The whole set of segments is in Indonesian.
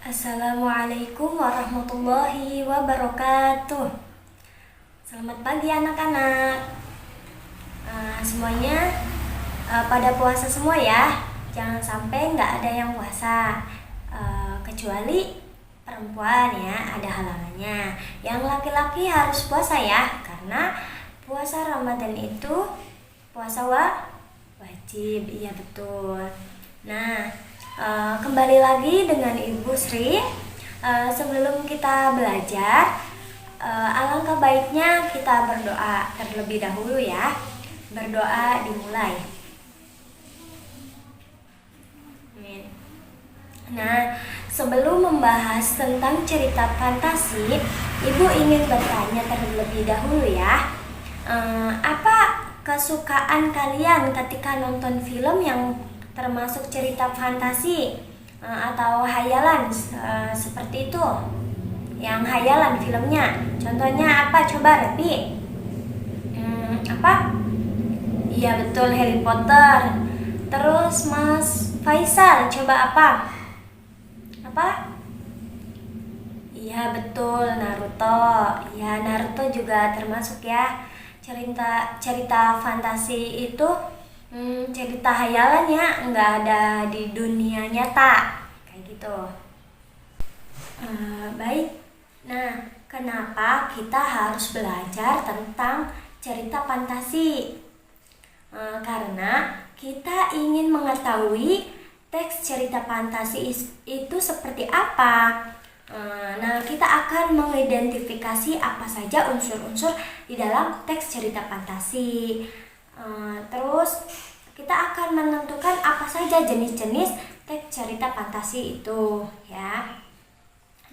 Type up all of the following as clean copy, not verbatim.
Assalamualaikum warahmatullahi wabarakatuh. Selamat pagi anak-anak. Semuanya pada puasa semua ya. Jangan sampai nggak ada yang puasa, kecuali perempuan ya, ada halangannya. Yang laki-laki harus puasa ya, karena puasa Ramadan itu puasa wajib. Iya betul. Nah, kembali lagi dengan Ibu Sri. Sebelum kita belajar, alangkah baiknya kita berdoa terlebih dahulu ya. Berdoa dimulai. Amin. Nah, sebelum membahas tentang cerita fantasi, Ibu ingin bertanya terlebih dahulu ya. Apa kesukaan kalian ketika nonton film yang termasuk cerita fantasi atau hayalan seperti itu? Yang hayalan filmnya, contohnya apa? Coba Repi. Apa? Iya betul, Harry Potter. Terus Mas Faisal, coba apa? Apa? Iya betul, Naruto. Ya, Naruto juga termasuk ya. Cerita fantasi itu cerita hayalan ya, nggak ada di dunia nyata kayak gitu. Baik. Nah, kenapa kita harus belajar tentang cerita fantasi? Karena kita ingin mengetahui teks cerita fantasi itu seperti apa. Nah, kita akan mengidentifikasi apa saja unsur-unsur di dalam teks cerita fantasi. Terus kita akan menentukan apa saja jenis-jenis teks cerita fantasi itu ya.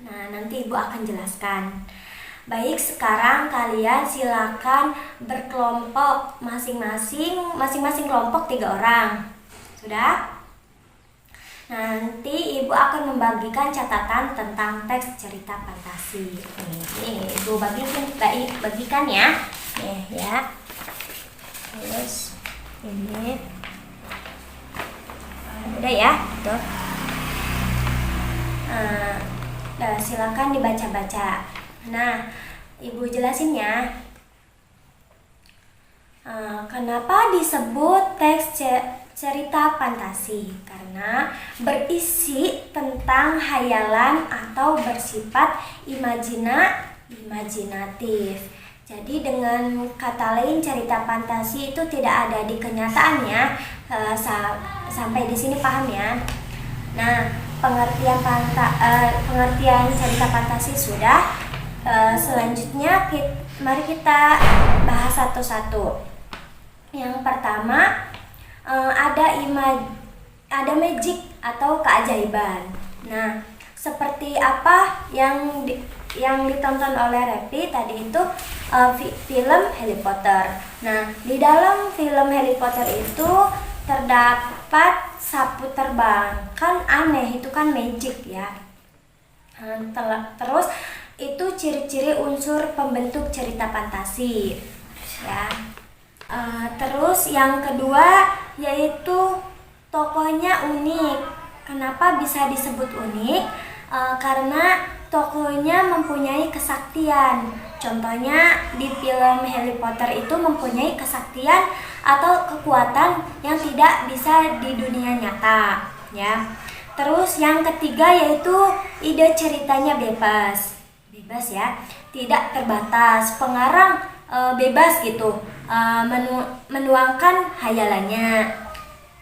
Nah, nanti Ibu akan jelaskan. Baik, sekarang kalian silakan berkelompok masing-masing kelompok 3 orang. Sudah? Nanti Ibu akan membagikan catatan tentang teks cerita fantasi. Ini Ibu bagikan ya. Nih ya. Terus ini udah ya, tuh. Silakan dibaca-baca. Nah, Ibu jelasin ya. Kenapa disebut teks cerita fantasi? Karena berisi tentang hayalan atau bersifat imajinatif. Jadi dengan kata lain, cerita fantasi itu tidak ada di kenyataannya. Sampai di sini paham ya? Nah, pengertian cerita fantasi sudah. Selanjutnya mari kita bahas satu-satu. Yang pertama, ada magic atau keajaiban. Nah, seperti apa yang ditonton oleh Repi tadi itu film Harry Potter. Nah, di dalam film Harry Potter itu terdapat sapu terbang. Kan aneh, itu kan magic ya. Terus itu ciri-ciri unsur pembentuk cerita fantasi ya. Terus yang kedua yaitu tokohnya unik. Kenapa bisa disebut unik? Karena tokohnya mempunyai kesaktian. Contohnya di film Harry Potter itu mempunyai kesaktian atau kekuatan yang tidak bisa di dunia nyata ya. Terus yang ketiga yaitu ide ceritanya bebas ya, tidak terbatas. Pengarang bebas gitu menuangkan hayalannya.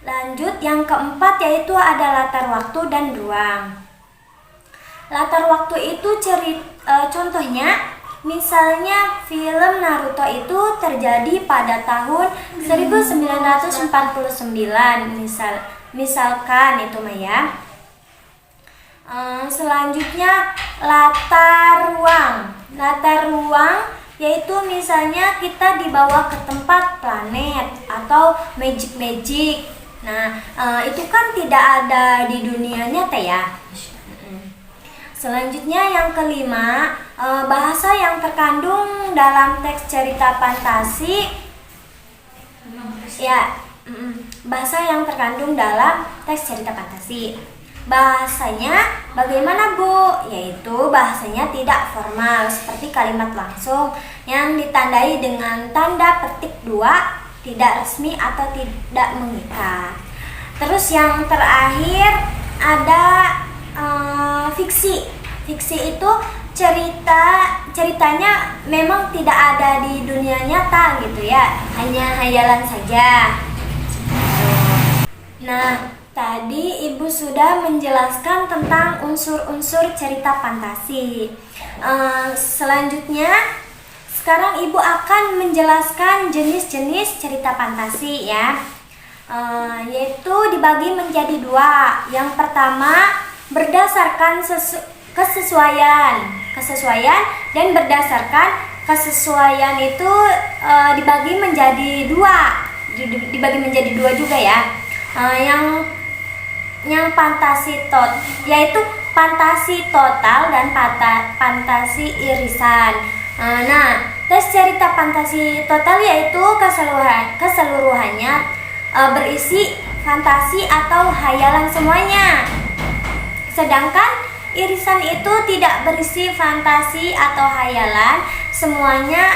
Lanjut yang keempat yaitu ada latar waktu dan ruang. Latar waktu itu contohnya misalnya film Naruto itu terjadi pada tahun 1949 misalkan itu mah ya. Selanjutnya latar ruang yaitu misalnya kita dibawa ke tempat planet atau magic. Nah, itu kan tidak ada di dunia nyata ya. Selanjutnya yang kelima, bahasa yang terkandung dalam teks cerita fantasi ya, bahasa yang terkandung dalam teks cerita fantasi. Bahasanya bagaimana Bu? Yaitu bahasanya tidak formal seperti kalimat langsung yang ditandai dengan tanda petik 2, tidak resmi atau tidak mengikat. Terus yang terakhir ada fiksi. Fiksi itu ceritanya memang tidak ada di dunia nyata gitu ya, hanya hayalan saja. Nah, tadi Ibu sudah menjelaskan tentang unsur-unsur cerita fantasi. Selanjutnya, sekarang Ibu akan menjelaskan jenis-jenis cerita fantasi ya, yaitu dibagi menjadi 2. Yang pertama berdasarkan kesesuaian dan berdasarkan kesesuaian itu dibagi menjadi 2 juga ya. Yang yaitu fantasi total dan fantasi irisan. Nah, tes cerita fantasi total yaitu keseluruhannya berisi fantasi atau hayalan semuanya. Sedangkan irisan itu tidak berisi fantasi atau hayalan semuanya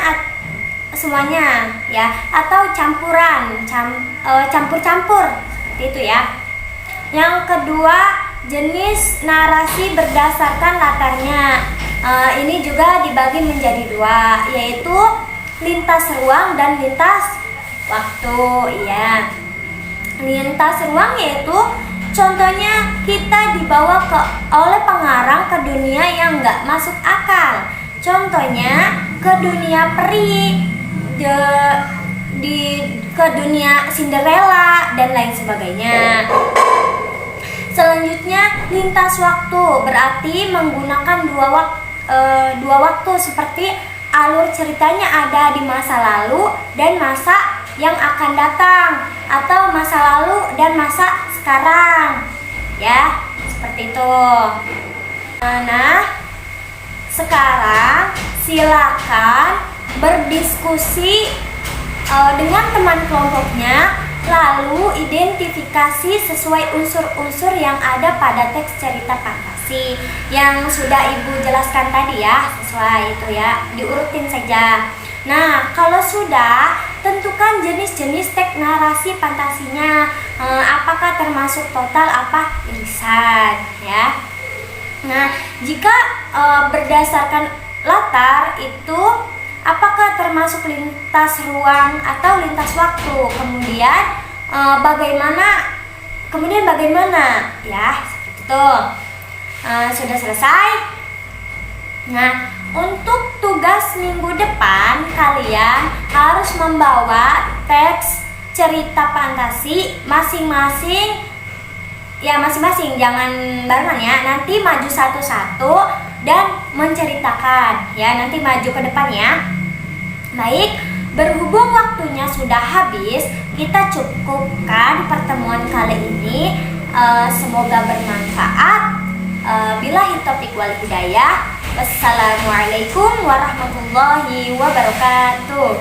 ya, atau campur-campur itu ya. Yang kedua, jenis narasi berdasarkan latarnya. Ini juga dibagi menjadi 2, yaitu lintas ruang dan lintas waktu ya. Lintas ruang yaitu contohnya kita dibawa oleh pengarang ke dunia yang nggak masuk akal. Contohnya ke dunia peri, ke dunia Cinderella dan lain sebagainya. Selanjutnya lintas waktu berarti menggunakan dua waktu seperti alur ceritanya ada di masa lalu dan masa yang akan datang, atau masa lalu dan masa sekarang ya, seperti itu. Nah, sekarang silakan berdiskusi dengan teman kelompoknya, lalu identifikasi sesuai unsur-unsur yang ada pada teks cerita fantasi yang sudah Ibu jelaskan tadi ya, sesuai itu ya, diurutin saja. Nah, kalau sudah, tentukan jenis-jenis teks narasi fantasinya, apakah termasuk total apa irisan ya. Nah, jika berdasarkan latar itu apakah termasuk lintas ruang atau lintas waktu, kemudian bagaimana ya, seperti itu. Sudah selesai. Nah, untuk tugas minggu depan kalian harus membawa teks cerita fantasi masing-masing, jangan barengan ya, nanti maju satu-satu dan menceritakan ya, nanti maju ke depan ya. Baik, berhubung waktunya sudah habis, kita cukupkan pertemuan kali ini. Semoga bermanfaat. Billahi taufiq wal hidayah. Wassalamualaikum warahmatullahi wabarakatuh.